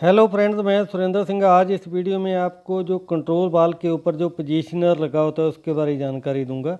Hello friends, मैं सुरेंद्र सिंह। आज इस वीडियो में आपको जो कंट्रोल बाल के ऊपर जो पोजीशनर लगा होता है उसके बारे में जानकारी दूंगा।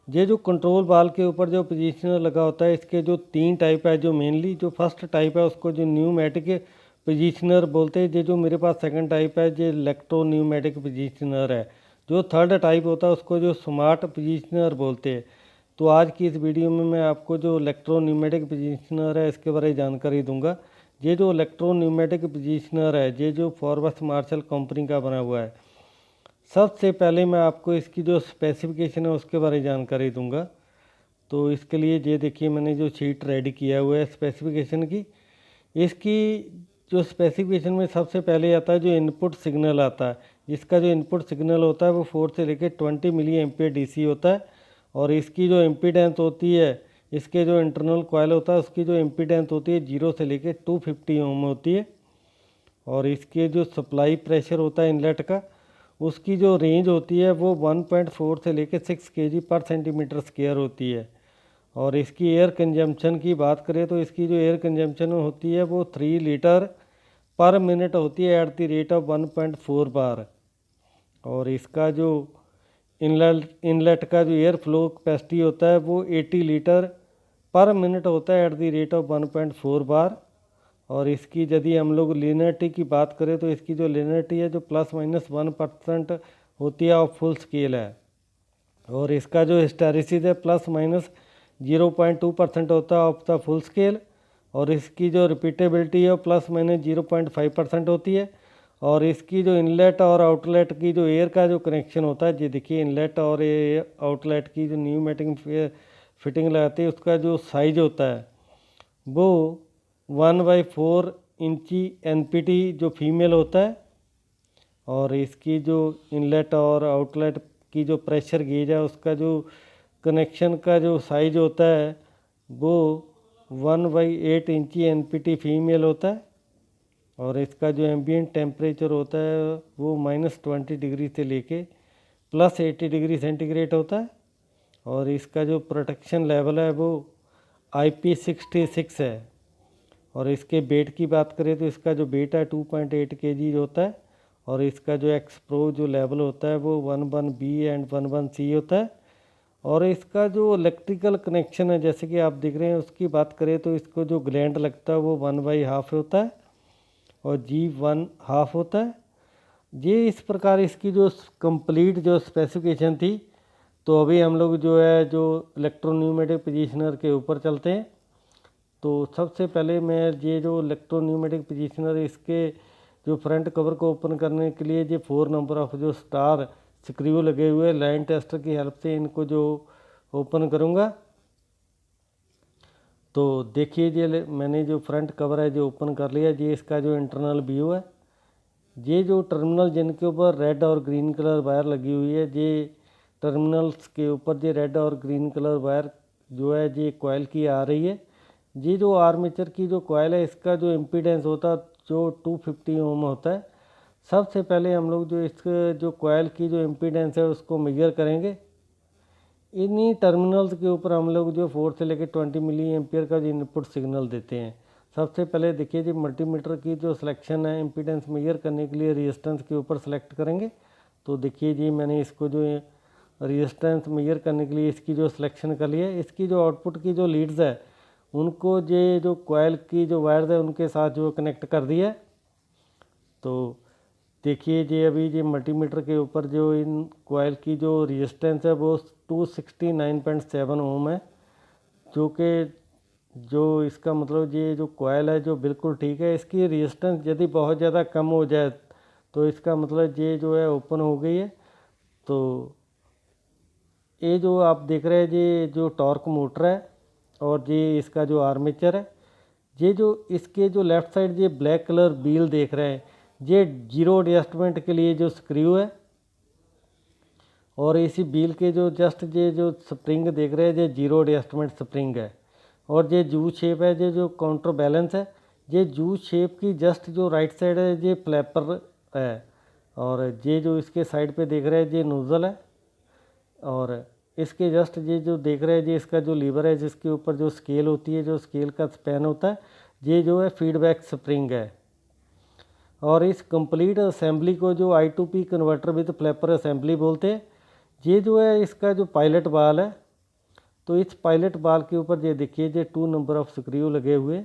ये जो कंट्रोल बाल के ऊपर जो पोजीशनर लगा होता है इसके जो तीन टाइप है। जो मेनली जो फर्स्ट टाइप है उसको जो न्यूमेटिक पोजीशनर बोलते हैं। ये जो मेरे पास सेकंड टाइप है ये इलेक्ट्रो न्यूमेटिक पोजीशनर है। जो थर्ड टाइप होता है उसको जो स्मार्ट पोजीशनर बोलते हैं। तो आज की इस वीडियो में मैं आपको जो इलेक्ट्रो न्यूमेटिक पोजीशनर है इसके बारे में जानकारी दूंगा। ये जो इलेक्ट्रो न्यूमेटिक पोजीशनर है ये जो फॉरवर्स मार्शल कंपनी का बना हुआ है। सबसे पहले मैं आपको इसकी जो स्पेसिफिकेशन है उसके बारे में जानकारी दूंगा। तो इसके लिए ये देखिए मैंने जो शीट रेडी किया हुआ है स्पेसिफिकेशन की। इसकी जो स्पेसिफिकेशन में सबसे पहले आता है जो इनपुट सिग्नल आता है। इसका जो इनपुट सिग्नल होता है वो 4 से लेकर 20 मिली एम्पियर डीसी होता है। और इसकी जो इम्पीडेंस होती है, इसके जो इंटरनल कॉयल होता है उसकी जो इम्पीडेंस होती है 0 से लेकर 250 ओम होती है। और इसके जो सप्लाई प्रेशर होता है इनलेट का, उसकी जो रेंज होती है वो 1.4 से लेकर 6 केजी पर सेंटीमीटर स्क्वायर होती है। और इसकी एयर कंजम्पशन की बात करें तो इसकी जो एयर कंजम्पशन होती है वो 3 लीटर पर मिनट होती है एट द रेट ऑफ 1.4 बार। और इसका जो इनलेट का जो एयर फ्लो कैपेसिटी होता है वो 80 लीटर पर मिनट होता है एट द रेट ऑफ 1.4 बार। और इसकी यदि हम लोग लीनियरिटी की बात करें तो इसकी जो लीनियरिटी है जो ±1% होती है और फुल स्केल है। और इसका जो हिस्टैरिसीस है ±0.2% होता है ऑफ द फुल स्केल। और इसकी जो रिपीटेबिलिटी है ±0.5% होती है। और इसकी जो इनलेट और आउटलेट की जो एयर का जो कनेक्शन होता है, ये देखिए इनलेट और आउटलेट की जो न्यूमेटिक फिटिंग लगाती है उसका जो साइज होता है वो 1/4 इंची NPT जो फीमेल होता है। और इसकी जो इनलेट और आउटलेट की जो प्रेशर गेज है उसका जो कनेक्शन का जो साइज होता है वो 1/8 इंची NPT फीमेल होता है। और इसका जो एम्बियंट टेम्परेचर होता है वो -20 डिग्री से लेके +80 डिग्री सेंटीग्रेड होता है। और इसका जो प्रोटेक्शन लेवल है वो IP66 है। और इसके वेट की बात करें तो इसका जो वेट है 2.8 kg होता है। और इसका जो एक्सप्रो जो लेवल होता है वो 11B एंड 11C होता है। और इसका जो इलेक्ट्रिकल कनेक्शन है जैसे कि आप देख रहे हैं उसकी बात करें तो इसको जो ग्लैंड लगता है वो 1/2 होता है और G1/2 होता है। ये इस प्रकार इसकी जो कंप्लीट जो स्पेसिफिकेशन थी। तो अभी हम लोग जो है जो इलेक्ट्रोन्यूमेटिक पोजीशनर के ऊपर चलते हैं। तो सबसे पहले मैं ये जो इलेक्ट्रोन्यूमेटिक पोजीशनर इसके जो फ्रंट कवर को ओपन करने के लिए ये 4 नंबर ऑफ जो स्टार स्क्रू लगे हुए लाइन टेस्टर की हेल्प से इनको जो ओपन करूँगा। तो देखिए ये मैंने जो फ्रंट कवर है जो ओपन कर लिया। ये इसका जो इंटरनल व्यू है। ये जो टर्मिनल जिनके ऊपर रेड और ग्रीन कलर वायर लगी हुई है, ये टर्मिनल्स के ऊपर ये रेड और ग्रीन कलर वायर जो है ये कॉयल की आ रही है। ये जो आर्मेचर की जो कॉयल है इसका जो इम्पीडेंस होता है जो 250 ओम होता है। सबसे पहले हम लोग जो इसके जो कॉयल की जो इम्पीडेंस है उसको मेजर करेंगे। इन्हीं टर्मिनल्स के ऊपर हम लोग जो 4 से लेकर 20 मिली एम्पियर का जो इनपुट सिग्नल देते हैं। सबसे पहले देखिए जी मल्टीमीटर की जो सिलेक्शन है इम्पीडेंस मेजर करने के लिए रेजिस्टेंस के ऊपर सेलेक्ट करेंगे। तो देखिए जी मैंने इसको जो रेजिस्टेंस मेजर करने के लिए इसकी जो सिलेक्शन कर लिया है। इसकी जो आउटपुट की जो लीड्स है उनको ये जो कॉयल की जो वायर्स है उनके साथ जो कनेक्ट कर दिया है। तो देखिए जी अभी ये मल्टीमीटर के ऊपर जो इन कॉयल की जो रेजिस्टेंस है वो 269.7 ओम है। जो कि जो इसका मतलब ये जो कॉयल है जो बिल्कुल ठीक है। इसकी रेजिस्टेंस यदि बहुत ज़्यादा कम हो जाए तो इसका मतलब ये जो है ओपन हो गई है। तो ये जो आप देख रहे हैं ये जो टॉर्क मोटर है और ये इसका जो आर्मेचर है। ये जो इसके जो लेफ़्ट साइड ये ब्लैक कलर व्हील देख रहे हैं ये जीरो एडजस्टमेंट के लिए जो स्क्रू है। और इसी व्हील के जो जस्ट ये जो स्प्रिंग देख रहे हैं ये जीरो एडजस्टमेंट स्प्रिंग है। और ये जू शेप है ये जो काउंटर बैलेंस है। ये जू शेप की जस्ट जो राइट साइड है ये फ्लैपर है। और ये जो इसके साइड पे देख रहे हैं ये नोज़ल है। और इसके जस्ट ये जो देख रहे हैं ये इसका जो लीवर है जिसके ऊपर जो स्केल होती है जो स्केल का स्पैन होता है ये जो है फीडबैक स्प्रिंग है। और इस कंप्लीट असेंबली को जो I2P converter with flapper assembly बोलते हैं। ये जो है इसका जो पायलट बाल है, तो इस पायलट बाल के ऊपर ये देखिए ये 2 नंबर ऑफ स्क्रू लगे हुए।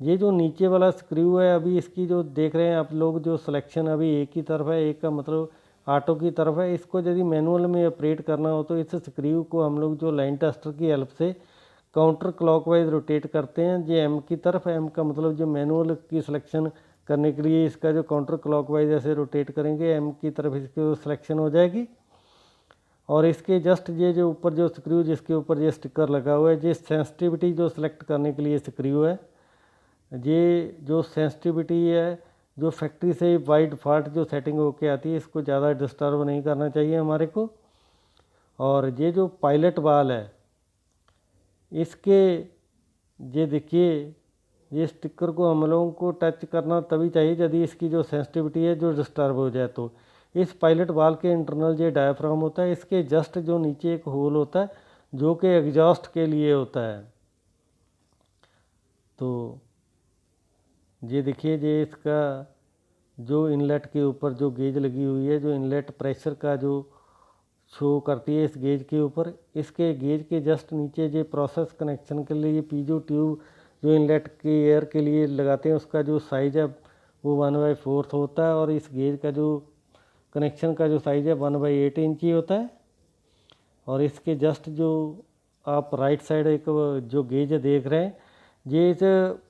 ये जो नीचे वाला स्क्रू है, अभी इसकी जो देख रहे हैं आप लोग, जो सिलेक्शन अभी एक ही तरफ है, एक का मतलब ऑटो की तरफ है। इसको यदि मैनुअल में ऑपरेट करना हो तो इस स्क्रू को हम लोग जो लाइन टेस्टर की हेल्प से काउंटर क्लॉकवाइज रोटेट करते हैं। ये एम की तरफ, एम का मतलब जो मैनुअल की सिलेक्शन करने के लिए इसका जो काउंटर क्लॉकवाइज ऐसे रोटेट करेंगे, एम की तरफ इसकी सिलेक्शन हो जाएगी। और इसके जस्ट ये जो ऊपर जो स्क्रू जिसके ऊपर ये स्टिकर लगा हुआ है, ये सेंसिटिविटी जो सिलेक्ट करने के लिए स्क्रू है। ये जो सेंसिटिविटी है जो फैक्ट्री से बाय डिफ़ॉल्ट जो सेटिंग होके आती है, इसको ज़्यादा डिस्टर्ब नहीं करना चाहिए हमारे को। और ये जो पायलट बाल है इसके ये देखिए, ये स्टिकर को हम लोगों को टच करना तभी चाहिए यदि इसकी जो सेंसिटिविटी है जो डिस्टर्ब हो जाए। तो इस पायलट बाल के इंटरनल ये डायाफ्राम होता है, इसके जस्ट जो नीचे एक होल होता है जो कि एग्जॉस्ट के लिए होता है। तो ये देखिए, ये इसका जो इनलेट के ऊपर जो गेज लगी हुई है, जो इनलेट प्रेशर का जो शो करती है इस गेज के ऊपर, इसके गेज के जस्ट नीचे ये प्रोसेस कनेक्शन के लिए पीजो ट्यूब जो इनलेट के एयर के लिए लगाते हैं, उसका जो साइज़ है वो 1/4 होता है। और इस गेज का जो कनेक्शन का जो साइज़ है 1/8 इंच ही होता है। और इसके जस्ट जो आप राइट साइड एक जो गेज देख रहे हैं, ये इस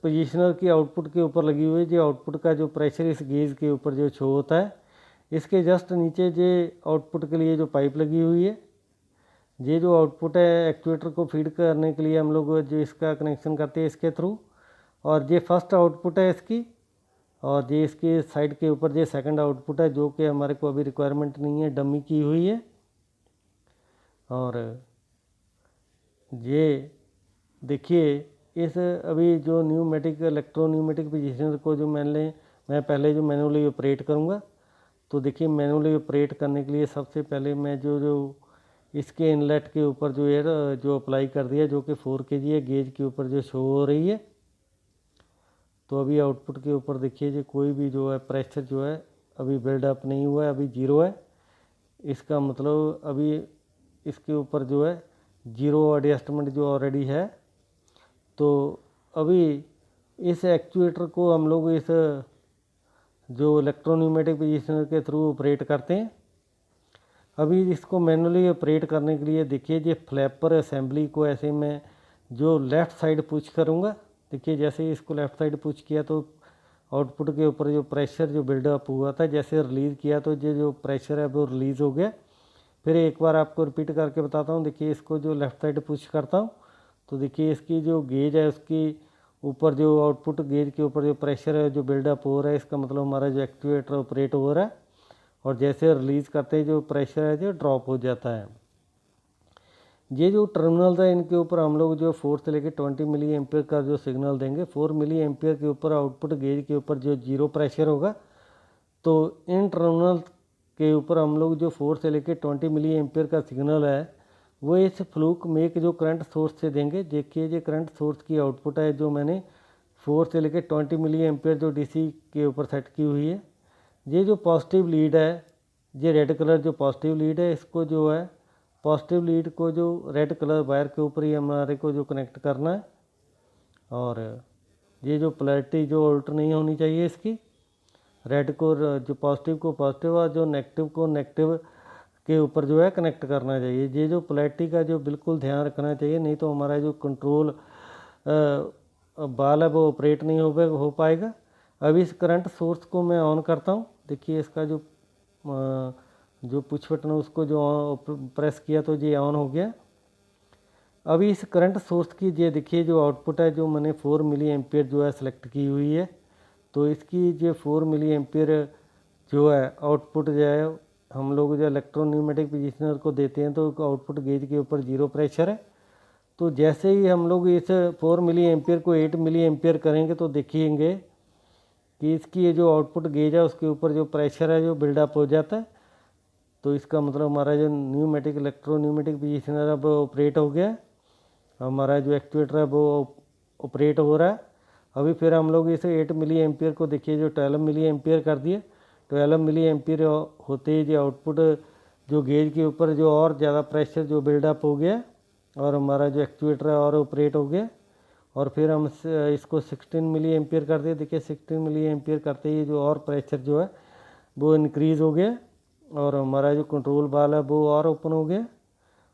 पोजिशनर की आउटपुट के ऊपर लगी हुई है। जो आउटपुट का जो प्रेशर इस गेज के ऊपर जो शो होता है, इसके जस्ट नीचे ये आउटपुट के लिए जो पाइप लगी हुई है, ये जो आउटपुट है एक्चुएटर को फीड करने के लिए हम लोग जो इसका कनेक्शन करते हैं इसके थ्रू। और ये फर्स्ट आउटपुट है इसकी, और ये इसके साइड के ऊपर ये सेकंड आउटपुट है जो कि हमारे को अभी रिक्वायरमेंट नहीं है, डमी की हुई है। और ये देखिए, इस अभी जो न्यूमेटिक इलेक्ट्रोन्यूमेटिक पोजीशनर को जो मैं पहले जो मैनुअली ऑपरेट करूँगा। तो देखिए, मैनुअली ऑपरेट करने के लिए सबसे पहले मैं जो इसके इनलेट के ऊपर जो एयर जो अप्लाई कर दिया, जो कि 4 kg है, गेज के ऊपर जो शो हो रही है। तो अभी आउटपुट के ऊपर देखिए, जो कोई भी जो है प्रेशर जो है अभी बिल्डअप नहीं हुआ है, अभी 0 है। इसका मतलब अभी इसके ऊपर जो है 0 एडजस्टमेंट जो ऑलरेडी है। तो अभी इस एक्चुएटर को हम लोग इस जो इलेक्ट्रोन्यूमेटिक पोजीशनर के थ्रू ऑपरेट करते हैं। अभी इसको मैनुअली ऑपरेट करने के लिए देखिए, ये फ्लैपर असेंबली को ऐसे मैं जो लेफ़्ट साइड पुश करूँगा। देखिए, जैसे ही इसको लेफ़्ट साइड पुश किया तो आउटपुट के ऊपर जो प्रेशर जो बिल्डअप हुआ था, जैसे रिलीज़ किया तो ये जो प्रेशर है वो रिलीज़ हो गया। फिर एक बार आपको रिपीट करके बताता हूँ। देखिए, इसको जो लेफ़्ट साइड पुश करता हूँ तो देखिए, इसकी जो गेज है उसकी ऊपर जो आउटपुट गेज के ऊपर जो प्रेशर है जो बिल्डअप हो रहा है, इसका मतलब हमारा जो एक्चुएटर ऑपरेट हो रहा है। और जैसे रिलीज़ करते हैं जो प्रेशर है जो ड्रॉप हो जाता है। ये जो टर्मिनल है इनके ऊपर हम लोग जो 4 से लेकर 20 मिली एम्पियर का जो सिग्नल देंगे। 4 मिली एम्पियर के ऊपर आउटपुट गेज के ऊपर जो 0 प्रेशर होगा, तो इन टर्मिनल के ऊपर हम लोग जो 4 से लेकर 20 मिली एम्पियर का सिग्नल है वो इस फ्लूक मेक जो करंट सोर्स से देंगे। देखिए, ये करंट सोर्स की आउटपुट है जो मैंने 4 से लेकर 20 मिली एम्पियर जो डीसी के ऊपर सेट की हुई है। ये जो पॉजिटिव लीड है, ये रेड कलर जो पॉजिटिव लीड है, इसको जो है पॉजिटिव लीड को जो रेड कलर वायर के ऊपर ही हमारे को जो कनेक्ट करना है। और ये जो पोलैरिटी जो उल्ट नहीं होनी चाहिए इसकी, रेड को जो पॉजिटिव को पॉजिटिव और जो नेगेटिव को नेगेटिव के ऊपर जो है कनेक्ट करना चाहिए। ये जो पोलैरिटी का जो बिल्कुल ध्यान रखना चाहिए, नहीं तो हमारा जो कंट्रोल बाल है वो ऑपरेट नहीं हो पाएगा। अभी इस करंट सोर्स को मैं ऑन करता हूँ। देखिए, इसका जो पुश बटन है उसको जो प्रेस किया तो ये ऑन हो गया। अभी इस करंट सोर्स की ये देखिए जो आउटपुट है जो मैंने 4 मिली एम्पियर जो है सेलेक्ट की हुई है। तो इसकी जो 4 मिली एम्पियर जो है आउटपुट जो है हम लोग जो इलेक्ट्रोन्यूमेटिक पोजीशनर को देते हैं, तो आउटपुट गेज के ऊपर 0 प्रेशर है। तो जैसे ही हम लोग इस 4 मिली एम्पियर को 8 मिली एम्पियर करेंगे तो देखेंगे कि इसकी ये जो आउटपुट गेज है उसके ऊपर जो प्रेशर है जो बिल्डअप हो जाता है। तो इसका मतलब हमारा जो न्यूमेटिक इलेक्ट्रोन्यूमेटिक पोजीशनर है वो ऑपरेट हो गया, हमारा जो एक्चुएटर है वो ऑपरेट हो रहा है। अभी फिर हम लोग इसे 8 मिली एम्पियर को देखिए जो 12 मिली एम्पियर कर दिए। 12 मिली एम्पियर होते ही जो आउटपुट जो गेज के ऊपर जो और ज़्यादा प्रेशर जो बिल्डअप हो गया और हमारा जो एक्चुएटर है और ऑपरेट हो गया। और फिर हम इसको 16 मिली एम्पियर कर दिए। देखिए 16 मिली एम्पियर करते ही जो और प्रेशर जो है वो इंक्रीज़ हो गया और हमारा जो कंट्रोल वाल्व है वो और ओपन हो गया।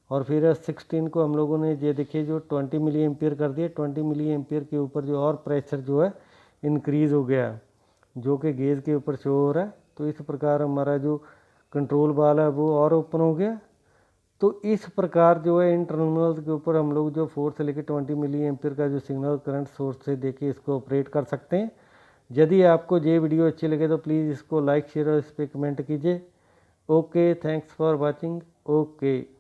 और फिर 16 को हम लोगों ने ये देखिए जो 20 मिली एम्पियर कर दिया। 20 मिली एम्पियर के ऊपर जो और प्रेशर जो है इंक्रीज़ हो गया जो कि गेज के ऊपर शो हो रहा है। तो इस प्रकार हमारा जो कंट्रोल वाल्व है वो और ओपन हो गया। तो इस प्रकार जो है इन टर्मिनल्स के ऊपर हम लोग जो 4 से लेकर 20 मिली एम्पियर का जो सिग्नल करंट सोर्स से देके इसको ऑपरेट कर सकते हैं। यदि आपको ये वीडियो अच्छी लगे तो प्लीज़ इसको लाइक शेयर और इस पर कमेंट कीजिए। Okay, thanks for watching. Okay.